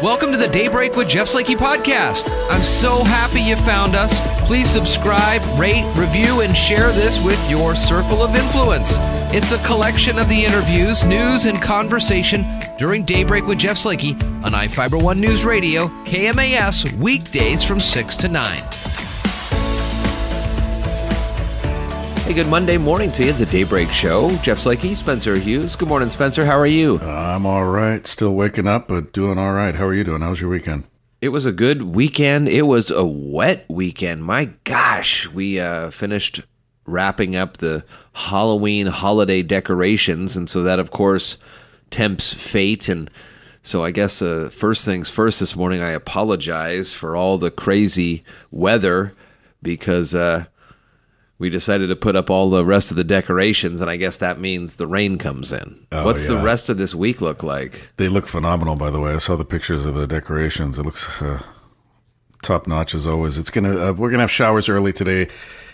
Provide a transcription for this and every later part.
Welcome to the Daybreak with Jeff Slakey podcast. I'm so happy you found us. Please subscribe, rate, review, and share this with your circle of influence. It's a collection of the interviews, news, and conversation during Daybreak with Jeff Slakey on iFiber One News Radio, KMAS, weekdays from 6 to 9. Hey, good Monday morning to you, the Daybreak Show. Jeff Slakey, Spencer Hughes. Good morning, Spencer. How are you? I'm all right. Still waking up, but doing all right. How are you doing? How was your weekend? It was a good weekend. It was a wet weekend. My gosh, we finished wrapping up the Halloween holiday decorations, and so that, of course, tempts fate. And so I guess first things first this morning, I apologize for all the crazy weather because we decided to put up all the rest of the decorations, and I guess that means the rain comes in. What's the rest of this week look like? They look phenomenal, by the way. I saw the pictures of the decorations. It looks top notch as always. It's we're gonna have showers early today.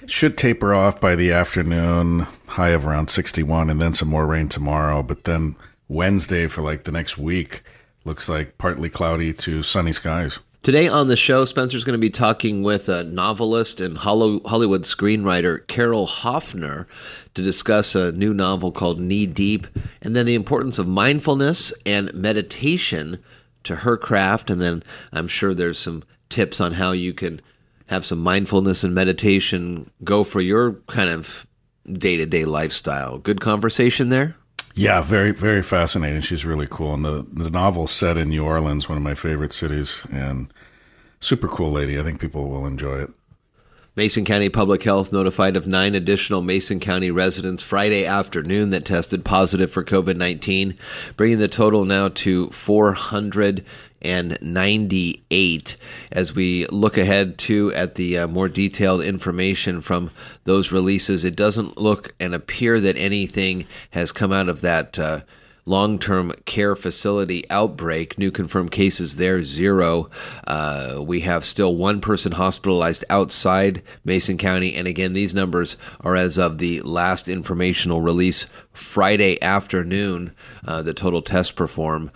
Should taper off by the afternoon. High of around 61, and then some more rain tomorrow. But then Wednesday for like the next week looks like partly cloudy to sunny skies. Today on the show, Spencer's going to be talking with a novelist and Hollywood screenwriter Karol Hoeffner to discuss a new novel called Knee Deep, and then the importance of mindfulness and meditation to her craft. And then I'm sure there's some tips on how you can have some mindfulness and meditation go for your kind of day-to-day lifestyle. Good conversation there? Yeah, very, very fascinating. She's really cool. And the novel's set in New Orleans, one of my favorite cities, and super cool lady. I think people will enjoy it. Mason County Public Health notified of 9 additional Mason County residents Friday afternoon that tested positive for COVID-19, bringing the total now to 498. As we look ahead to at the more detailed information from those releases, it doesn't look and appear that anything has come out of that long-term care facility outbreak. New confirmed cases there, 0. We have still 1 person hospitalized outside Mason County. And again, these numbers are as of the last informational release Friday afternoon. The total tests performed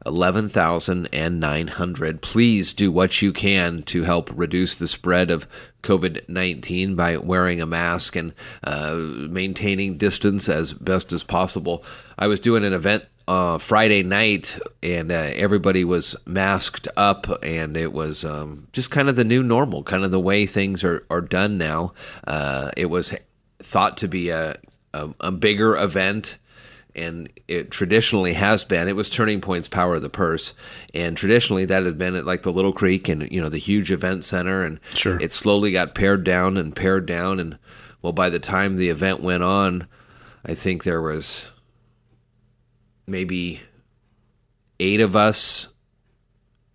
11,900. Please do what you can to help reduce the spread of COVID-19 by wearing a mask and maintaining distance as best as possible. I was doing an event Friday night, and everybody was masked up, and it was just kind of the new normal, kind of the way things are done now. It was thought to be a bigger event, and it traditionally has been. It was Turning Point's Power of the Purse, and traditionally that had been at like the Little Creek and the huge event center, and sure, it slowly got pared down, and well, by the time the event went on, I think there was maybe 8 of us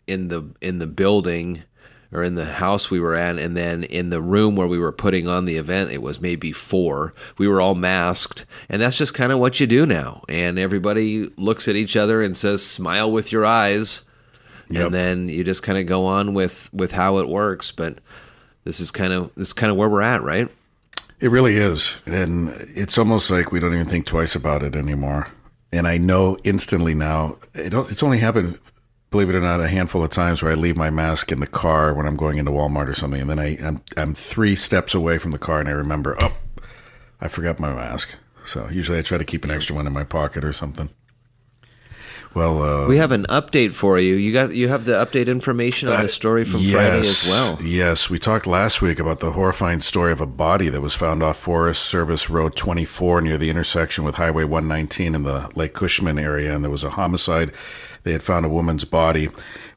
in the building or in the house we were at, and then in the room where we were putting on the event, it was maybe 4. We were all masked, and that's just kind of what you do now. And everybody looks at each other and says, "Smile with your eyes," yep. And then you just kind of go on with how it works. But this is kind of where we're at, right? It really is, and it's almost like we don't even think twice about it anymore. And I know instantly now. It's only happened, believe it or not, a handful of times where I leave my mask in the car when I'm going into Walmart or something, and then I'm 3 steps away from the car, and I remember, I forgot my mask. So usually I try to keep an extra one in my pocket or something. Well, we have an update for you. You have the update information on the story from Friday as well. Yes, we talked last week about the horrifying story of a body that was found off Forest Service Road 24 near the intersection with Highway 119 in the Lake Cushman area, and there was a homicide. They had found a woman's body.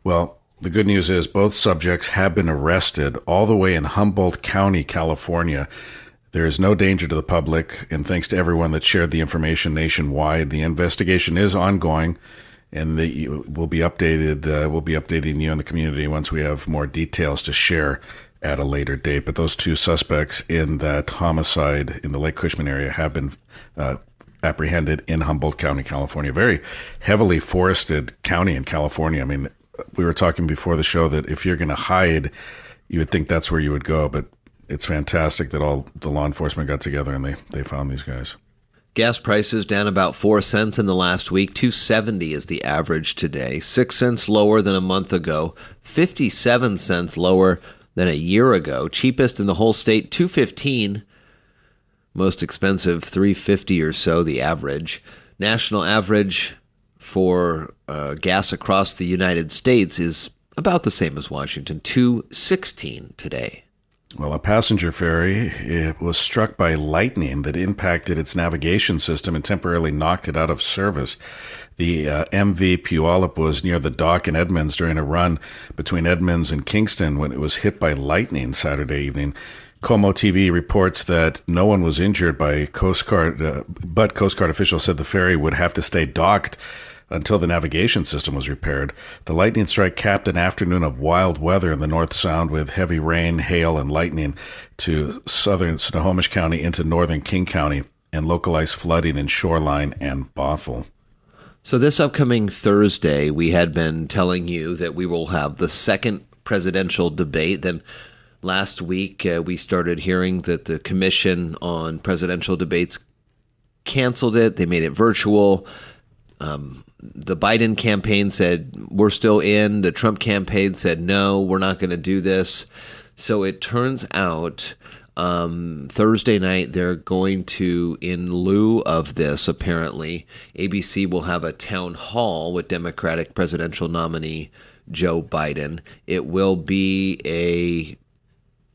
Well, the good news is both subjects have been arrested all the way in Humboldt County, California. There is no danger to the public, and thanks to everyone that shared the information nationwide. The investigation is ongoing, and we'll be updated. We'll be updating you and the community once we have more details to share at a later date. But those 2 suspects in that homicide in the Lake Cushman area have been apprehended in Humboldt County, California. Very heavily forested county in California. I mean, we were talking before the show that if you're going to hide, you would think that's where you would go. But it's fantastic that all the law enforcement got together and they found these guys. Gas prices down about 4 cents in the last week. $2.70 is the average today. 6 cents lower than a month ago. 57 cents lower than a year ago. Cheapest in the whole state, $2.15. Most expensive, $3.50 or so, the average. National average for gas across the United States is about the same as Washington, $2.16 today. Well, a passenger ferry, it was struck by lightning that impacted its navigation system and temporarily knocked it out of service. The MV Puyallup was near the dock in Edmonds during a run between Edmonds and Kingston when it was hit by lightning Saturday evening. Como TV reports that no one was injured by Coast Guard, but Coast Guard officials said the ferry would have to stay docked until the navigation system was repaired. The lightning strike capped an afternoon of wild weather in the North Sound with heavy rain, hail, and lightning to southern Snohomish County into northern King County and localized flooding in Shoreline and Bothell. So this upcoming Thursday, we had been telling you that we will have the second presidential debate. Then last week, we started hearing that the Commission on Presidential Debates canceled it. They made it virtual. The Biden campaign said, we're still in. The Trump campaign said, no, we're not going to do this. So it turns out Thursday night, they're going to, in lieu of this, apparently, ABC will have a town hall with Democratic presidential nominee Joe Biden. It will be a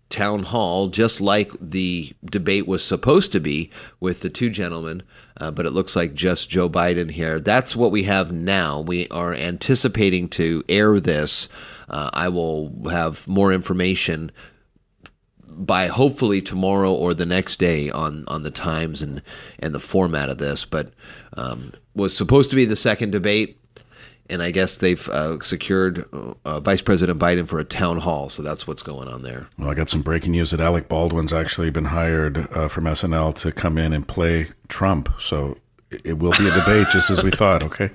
town hall, just like the debate was supposed to be with the two gentlemen, but it looks like just Joe Biden here. That's what we have now. We are anticipating to air this. I will have more information by hopefully tomorrow or the next day on the times and the format of this, but was supposed to be the second debate. And I guess they've secured Vice President Biden for a town hall. So that's what's going on there. Well, I got some breaking news that Alec Baldwin's actually been hired from SNL to come in and play Trump. So it will be a debate just as we thought, okay?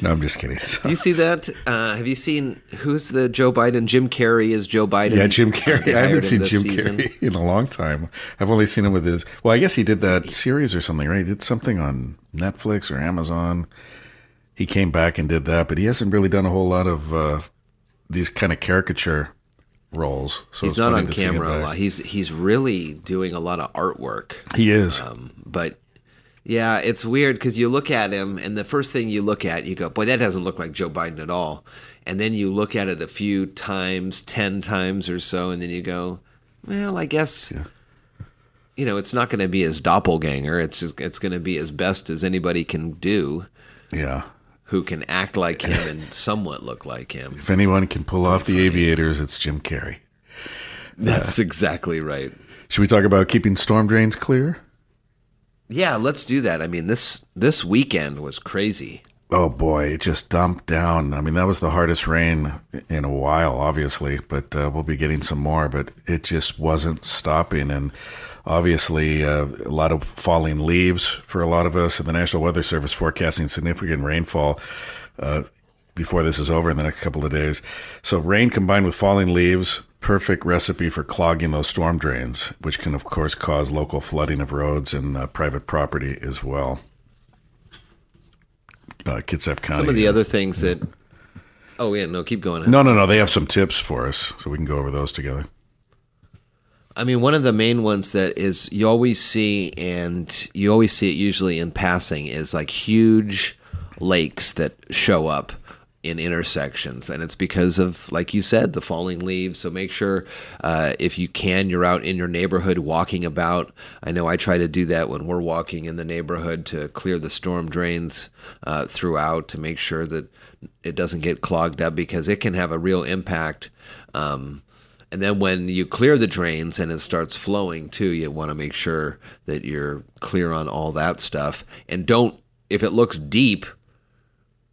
No, I'm just kidding. So. Do you see that? Have you seen, who's the Joe Biden? Jim Carrey is Joe Biden. Yeah, Jim Carrey. I haven't seen Jim Carrey in a long time. I've only seen him with his, well, I guess he did that series or something, right? He did something on Netflix or Amazon. He came back and did that, but he hasn't really done a whole lot of these kind of caricature roles. So he's not on camera a lot. He's really doing a lot of artwork. He is. But yeah, it's weird because you look at him, and the first thing you look at, you go, boy, that doesn't look like Joe Biden at all. And then you look at it a few times, 10 times or so, and then you go, well, I guess... Yeah. You know, it's not going to be his doppelganger. It's going to be as best as anybody can do. Yeah. Who can act like him and somewhat look like him. If anyone can pull off the aviators, it's Jim Carrey. That's exactly right. Should we talk about keeping storm drains clear? Yeah, let's do that. I mean, this weekend was crazy. Oh, boy, it just dumped down. I mean, that was the hardest rain in a while, obviously, but we'll be getting some more. But it just wasn't stopping, and obviously a lot of falling leaves for a lot of us, and the National Weather Service forecasting significant rainfall before this is over in the next couple of days. So rain combined with falling leaves, perfect recipe for clogging those storm drains, which can, of course, cause local flooding of roads and private property as well. Kitsap County. Some of the other things that... Oh, yeah, no, keep going. No. They have some tips for us, so we can go over those together. I mean, one of the main ones that is you always see, and you always see it usually in passing, is like huge lakes that show up in intersections. And it's because of, like you said, the falling leaves. So make sure if you can, you're out in your neighborhood walking about. I know I try to do that when we're walking in the neighborhood to clear the storm drains throughout to make sure that it doesn't get clogged up, because it can have a real impact. And then when you clear the drains and it starts flowing too, you want to make sure that you're clear on all that stuff. And don't, if it looks deep,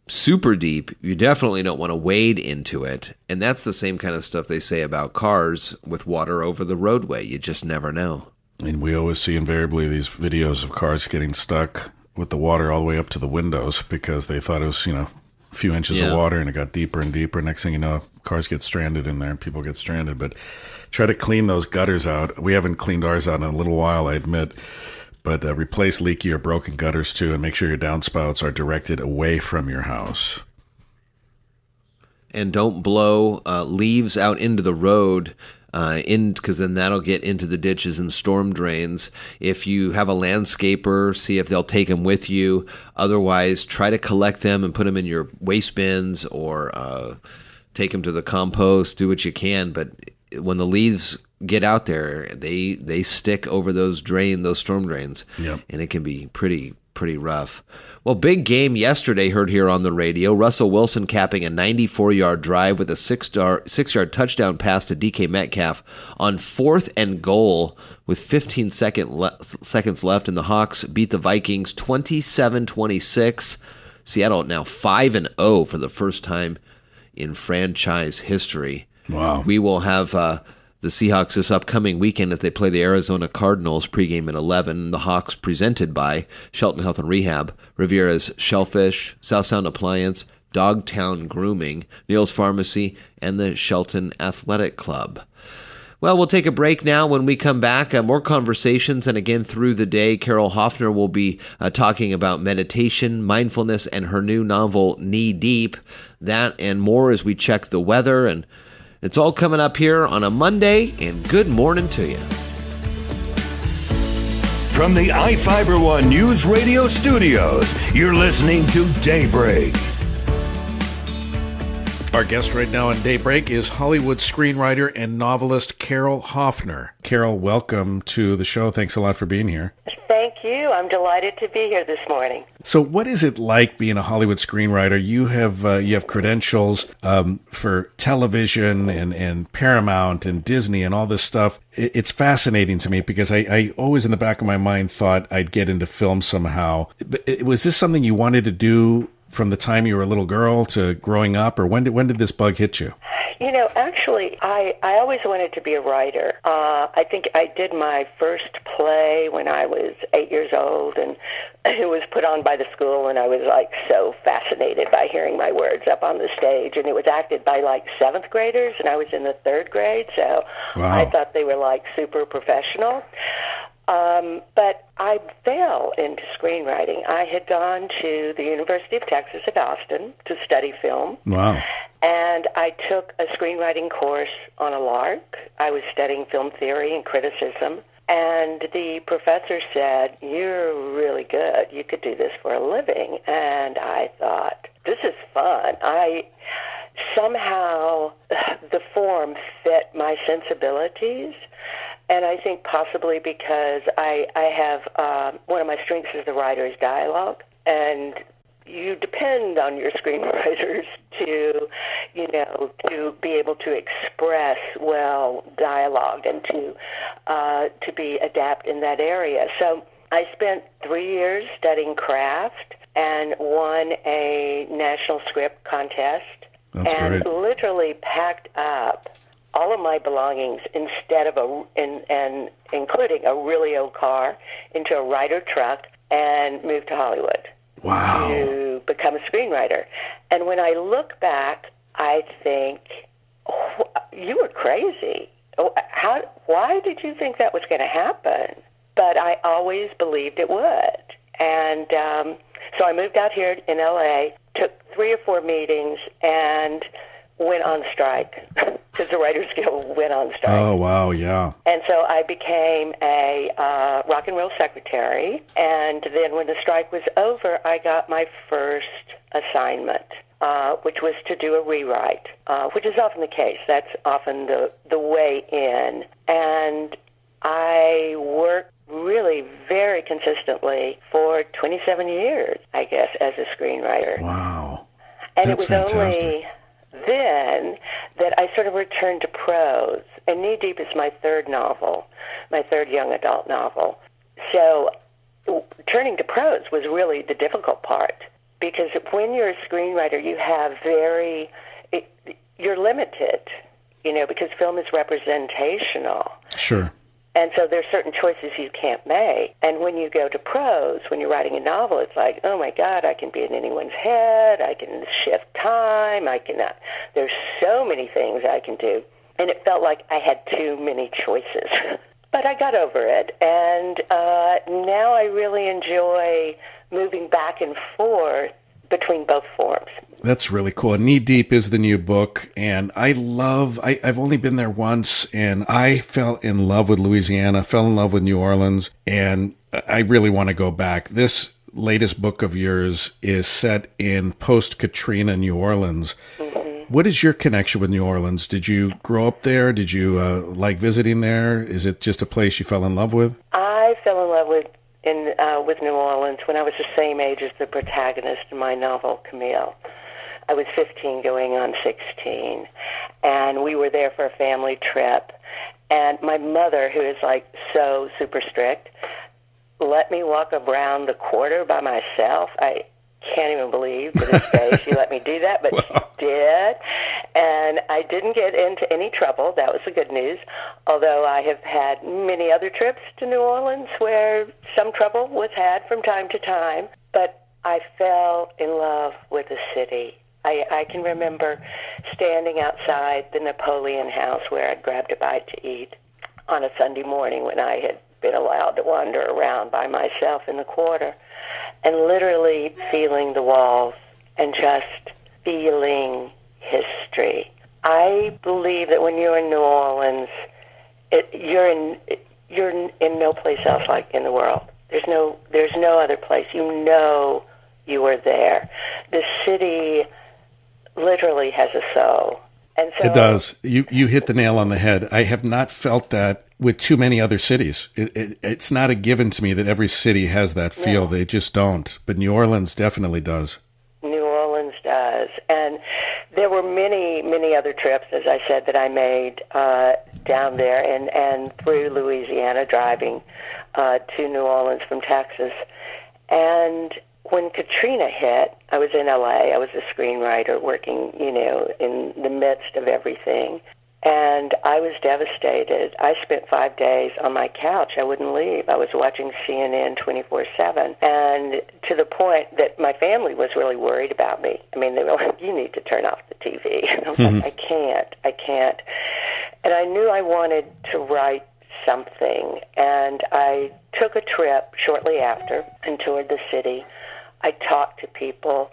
super deep, you definitely don't want to wade into it. And that's the same kind of stuff they say about cars with water over the roadway. You just never know. And we always see invariably these videos of cars getting stuck with the water all the way up to the windows because they thought it was, a few inches of water, and it got deeper and deeper. Next thing you know, cars get stranded in there and people get stranded. But try to clean those gutters out. We haven't cleaned ours out in a little while, I admit. but replace leaky or broken gutters too, and make sure your downspouts are directed away from your house. And don't blow leaves out into the road, because then that'll get into the ditches and storm drains. If you have a landscaper, see if they'll take them with you. Otherwise, try to collect them and put them in your waste bins, or take them to the compost. Do what you can, but when the leaves get out there, they stick over those storm drains, yep. And it can be pretty rough. Well, big game yesterday heard here on the radio. Russell Wilson capping a 94-yard drive with a 6-yard touchdown pass to DK Metcalf on 4th and goal with 15 seconds left, and the Hawks beat the Vikings 27-26. Seattle now 5-0 for the first time in franchise history. Wow. We will have the Seahawks this upcoming weekend as they play the Arizona Cardinals pregame at 11. The Hawks presented by Shelton Health and Rehab, Riviera's Shellfish, South Sound Appliance, Dogtown Grooming, Neil's Pharmacy, and the Shelton Athletic Club. Well, we'll take a break now. When we come back, more conversations, and again through the day, Karol Hoeffner will be talking about meditation, mindfulness, and her new novel, Knee Deep. That and more as we check the weather, and it's all coming up here on a Monday, and good morning to you. From the iFiber One News Radio studios, you're listening to Daybreak. Our guest right now on Daybreak is Hollywood screenwriter and novelist Karol Hoeffner. Karol, welcome to the show. Thanks a lot for being here. Thank you. I'm delighted to be here this morning. So what is it like being a Hollywood screenwriter? You have credentials for television and Paramount and Disney and all this stuff. It's fascinating to me because I always in the back of my mind thought I'd get into film somehow. But was this something you wanted to do from the time you were a little girl to growing up, or when did this bug hit you? You know, actually, I always wanted to be a writer. I think I did my first play when I was 8 years old, and it was put on by the school, and I was like so fascinated by hearing my words up on the stage, and it was acted by like 7th graders, and I was in the 3rd grade, so wow. I thought they were like super professional. But I fell into screenwriting. I had gone to the University of Texas at Austin to study film. Wow. And I took a screenwriting course on a lark. I was studying film theory and criticism. And the professor said, "You're really good. You could do this for a living." And I thought, this is fun. Somehow the form fit my sensibilities. And I think possibly because I have one of my strengths as the writer's dialogue, and you depend on your screenwriters to be able to express well dialogue and to be adept in that area. So I spent 3 years studying craft and won a national script contest. That's and great. Literally packed up all of my belongings instead of including a really old car into a Ryder truck and moved to Hollywood. Wow. To become a screenwriter. And when I look back, I think, oh, you were crazy. Why did you think that was going to happen? But I always believed it would. And so I moved out here in L.A., took 3 or 4 meetings, and went on strike because the Writers Guild went on strike. Oh, wow, yeah. And so I became a rock and roll secretary. And then when the strike was over, I got my first assignment, which was to do a rewrite, which is often the case. That's often the way in. And I worked really very consistently for 27 years, I guess, as a screenwriter. Wow. And That's it was fantastic. only then that I sort of returned to prose. And Knee Deep is my 3rd novel, my 3rd young adult novel. So turning to prose was really the difficult part, because when you're a screenwriter, you have you're limited, because film is representational. Sure. And so there's certain choices you can't make. And when you go to prose, when you're writing a novel, it's like, oh my God, I can be in anyone's head, I can shift time, there's so many things I can do. And it felt like I had too many choices. but I got over it, and now I really enjoy moving back and forth between both forms. That's really cool. Knee Deep is the new book, and I've only been there once, and I fell in love with Louisiana, fell in love with New Orleans, and I really want to go back. This latest book of yours is set in post-Katrina New Orleans. Mm-hmm. What is your connection with New Orleans? Did you grow up there? Did you like visiting there? Is it just a place you fell in love with? I fell in love with New Orleans when I was the same age as the protagonist in my novel, Camille. I was 15 going on 16, and we were there for a family trip. And my mother, who is like so super strict, let me walk around the quarter by myself. I can't even believe to this day she let me do that, but wow. She did. And I didn't get into any trouble. That was the good news. Although I have had many other trips to New Orleans where some trouble was had from time to time. But I fell in love with the city. I can remember standing outside the Napoleon House where I'd grabbed a bite to eat on a Sunday morning when I had been allowed to wander around by myself in the quarter, and literally feeling the walls and just feeling history. I believe that when you're in New Orleans, you're in no place else like in the world. There's no other place. You know you are there. The city literally has a soul. And so, it does. You hit the nail on the head. I have not felt that with too many other cities. It's not a given to me that every city has that feel. No. They just don't. But New Orleans definitely does. New Orleans does. And there were many, many other trips, as I said, that I made down there and through Louisiana, driving to New Orleans from Texas. And when Katrina hit, I was in L.A. I was a screenwriter working, in the midst of everything. And I was devastated. I spent 5 days on my couch. I wouldn't leave. I was watching CNN 24/7. And to the point that my family was really worried about me. I mean, they were like, you need to turn off the TV. And I was like, I can't. And I knew I wanted to write something. And I took a trip shortly after and toured the city. I talked to people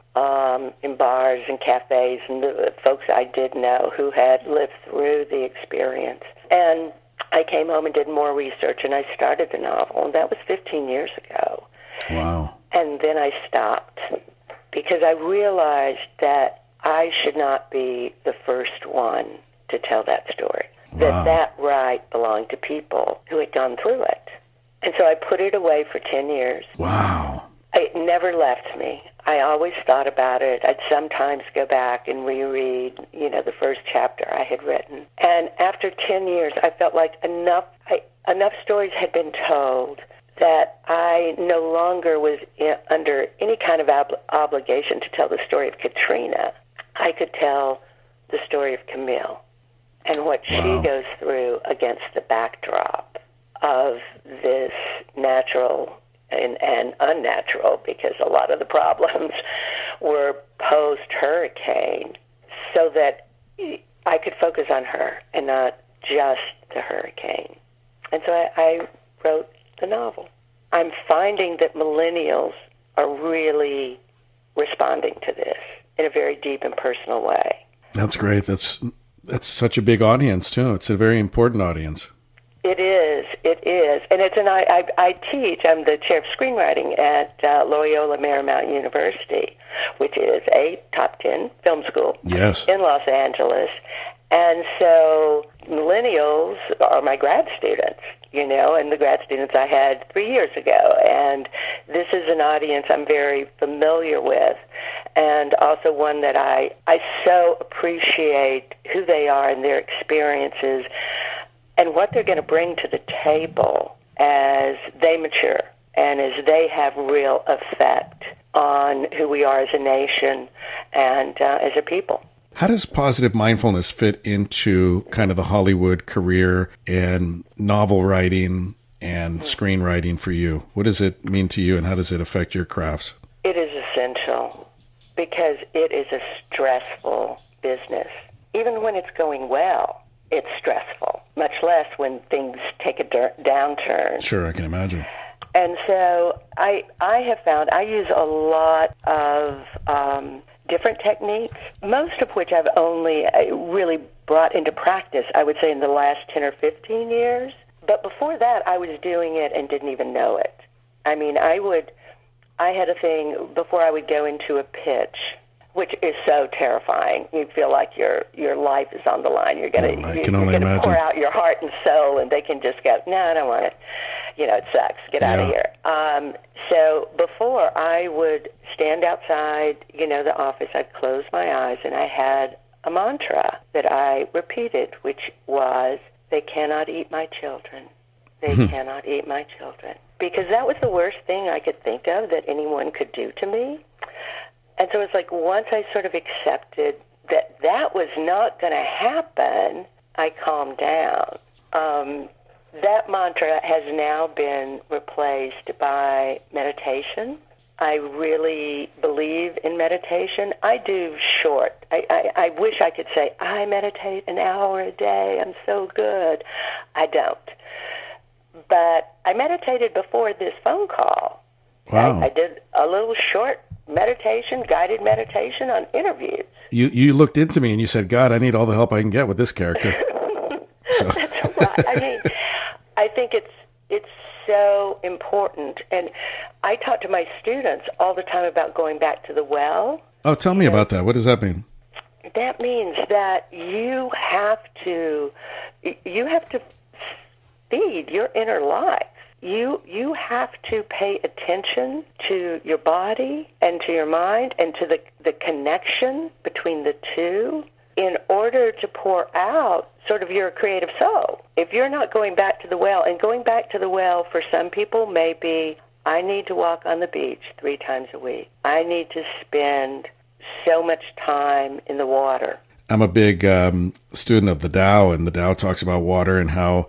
in bars and cafes and the folks I did know who had lived through the experience. And I came home and did more research, and I started the novel, and that was 15 years ago. Wow. And then I stopped because I realized that I should not be the first one to tell that story, wow. that right belonged to people who had gone through it. And so I put it away for 10 years. Wow. It never left me. I always thought about it. I'd sometimes go back and reread, the first chapter I had written. And after 10 years, I felt like enough stories had been told that I no longer was under any kind of obligation to tell the story of Katrina. I could tell the story of Camille and what she goes through against the backdrop of this natural and unnatural, because a lot of the problems were post-hurricane, so that I could focus on her and not just the hurricane. And so I wrote the novel. I'm finding that millennials are really responding to this in a very deep and personal way. That's great. That's such a big audience, too. It's a very important audience. It is. And I teach, I'm the chair of screenwriting at Loyola Marymount University, which is a top 10 film school in Los Angeles. And so millennials are my grad students, and the grad students I had 3 years ago. And this is an audience I'm very familiar with, and also one that I so appreciate who they are and their experiences and what they're going to bring to the table as they mature and as they have real effect on who we are as a nation and as a people. How does positive mindfulness fit into kind of the Hollywood career and novel writing and screenwriting for you? What does it mean to you, and how does it affect your crafts? It is essential because it is a stressful business. Even when it's going well, it's stressful, much less when things take take a downturn. Sure, I can imagine. And so I have found I use a lot of different techniques, most of which I've only really brought into practice, I would say, in the last 10 or 15 years. But before that, I was doing it and didn't even know it. I mean, I had a thing before I would go into a pitch, which is so terrifying. You feel like your life is on the line. You're going to pour out your heart and soul, and they can just go, no, I don't want it. It sucks. Get out of here. So before, I would stand outside, the office. I'd close my eyes, and I had a mantra that I repeated, which was, they cannot eat my children. They cannot eat my children. Because that was the worst thing I could think of that anyone could do to me. And so it's like once I sort of accepted that was not going to happen, I calmed down. That mantra has now been replaced by meditation. I really believe in meditation. I do short. I wish I could say, I meditate an hour a day. I'm so good. I don't. But I meditated before this phone call. Wow. I did a little short meditation, guided meditation on interviews. You looked into me and you said, God, I need all the help I can get with this character. That's right. I mean, I think it's so important. And I talk to my students all the time about going back to the well. Oh, tell me about that. What does that mean? That means that you have to feed your inner life. You have to pay attention to your body and to your mind and to the connection between the two in order to pour out sort of your creative soul. If you're not going back to the well, and going back to the well for some people may be, I need to walk on the beach 3 times a week. I need to spend so much time in the water. I'm a big student of the Tao, and the Tao talks about water and how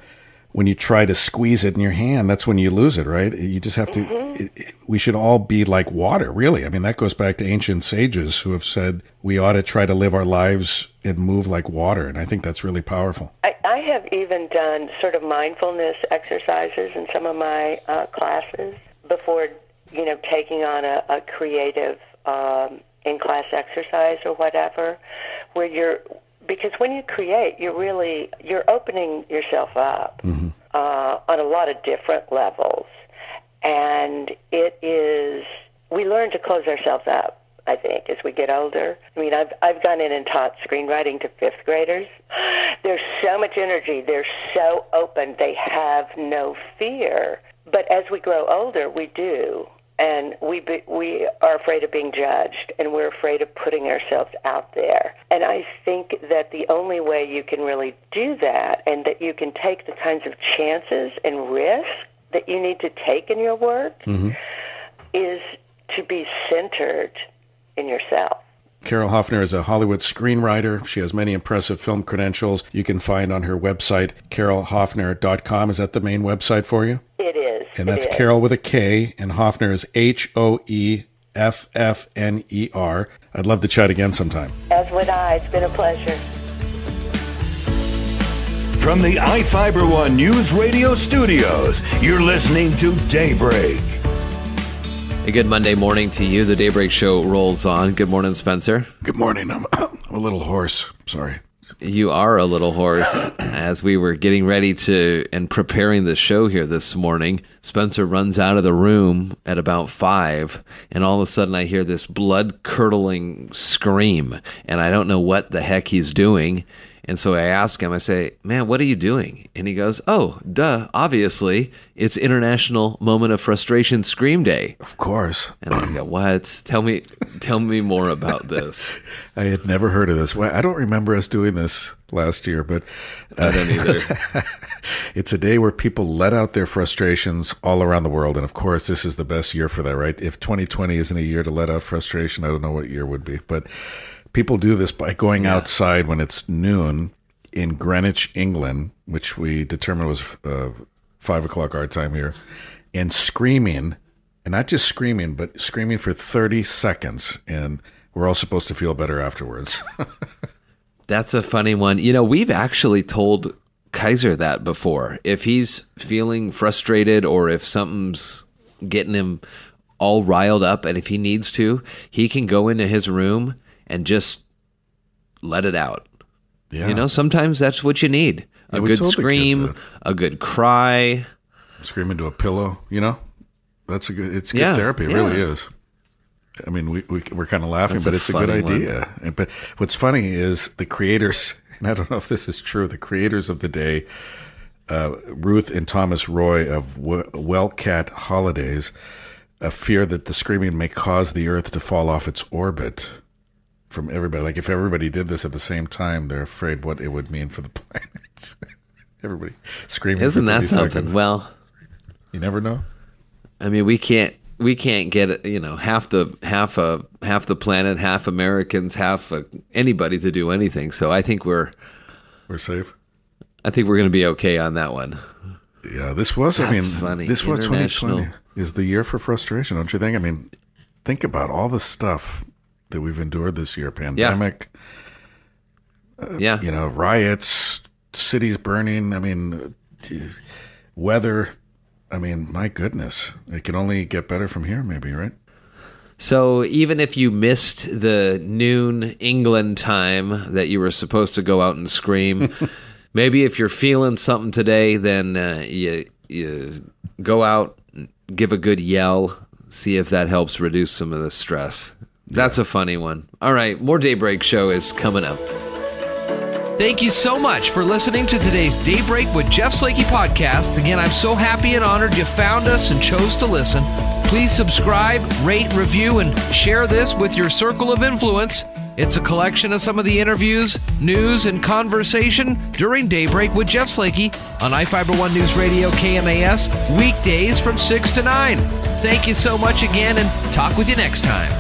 when you try to squeeze it in your hand, that's when you lose it, right? You just have to, we should all be like water, really. I mean, that goes back to ancient sages who have said we ought to try to live our lives and move like water. And I think that's really powerful. I have even done sort of mindfulness exercises in some of my classes before, taking on a creative in-class exercise or whatever, where because when you create, you're opening yourself up on a lot of different levels. And we learn to close ourselves up, I think, as we get older. I mean, I've gone in and taught screenwriting to 5th graders. There's so much energy. They're so open. They have no fear. But as we grow older, we do. And we are afraid of being judged, and we're afraid of putting ourselves out there. And I think that the only way you can really do that, and that you can take the kinds of chances and risks that you need to take in your work, is to be centered in yourself. Karol Hoeffner is a Hollywood screenwriter. She has many impressive film credentials you can find on her website, karolhoeffner.com. Is that the main website for you? It is. And that's Karol with a K, and Hoeffner is Hoeffner. I'd love to chat again sometime. As would I. It's been a pleasure. From the iFiber One News Radio Studios, you're listening to Daybreak. A good Monday morning to you. The Daybreak Show rolls on. Good morning, Spencer. Good morning. I'm a little hoarse. Sorry. You are a little hoarse. As we were getting ready and preparing the show here this morning, Spencer runs out of the room at about 5, and all of a sudden I hear this blood-curdling scream, and I don't know what the heck he's doing. And so I ask him, I say, man, what are you doing? And he goes, oh, duh, obviously, it's International Moment of Frustration Scream Day. Of course. And I go, what? Tell me more about this. I had never heard of this. Well, I don't remember us doing this last year, but I don't either. It's a day where people let out their frustrations all around the world. And of course, this is the best year for that, right? If 2020 isn't a year to let out frustration, I don't know what year would be. But people do this by going outside when it's noon in Greenwich, England, which we determined was 5 o'clock our time here, and screaming, and not just screaming, but screaming for 30 seconds. And we're all supposed to feel better afterwards. That's a funny one. We've actually told Kaiser that before. If he's feeling frustrated or if something's getting him all riled up, and if he needs to, he can go into his room and just let it out. Yeah. You know, sometimes that's what you need. A good scream, a good cry. Scream into a pillow, you know? It's good therapy. It really is. I mean, we're kind of laughing, but it's a good idea. But what's funny is the creators, and I don't know if this is true, the creators of the day, Ruth and Thomas Roy of Wellcat Holidays, fear that the screaming may cause the Earth to fall off its orbit from everybody. Like if everybody did this at the same time, they're afraid what it would mean for the planet. Everybody screaming. Isn't that something? Seconds. Well, you never know. I mean, we can't get, you know, half the planet, half Americans, half anybody to do anything. So I think we're safe. I think we're going to be okay on that one. Yeah, this was. Funny. This was 2020 is the year for frustration, don't you think? I mean, think about all the stuff that we've endured this year: pandemic, you know, riots, cities burning. I mean, weather. I mean, my goodness, it can only get better from here, maybe, right? So even if you missed the noon England time that you were supposed to go out and scream, maybe if you're feeling something today, then you go out, give a good yell, see if that helps reduce some of the stress. That's a funny one. All right, more Daybreak Show is coming up. Thank you so much for listening to today's Daybreak with Jeff Slakey podcast. Again, I'm so happy and honored you found us and chose to listen. Please subscribe, rate, review, and share this with your circle of influence. It's a collection of some of the interviews, news, and conversation during Daybreak with Jeff Slakey on iFiber One News Radio KMAS, weekdays from 6 to 9. Thank you so much again, and talk with you next time.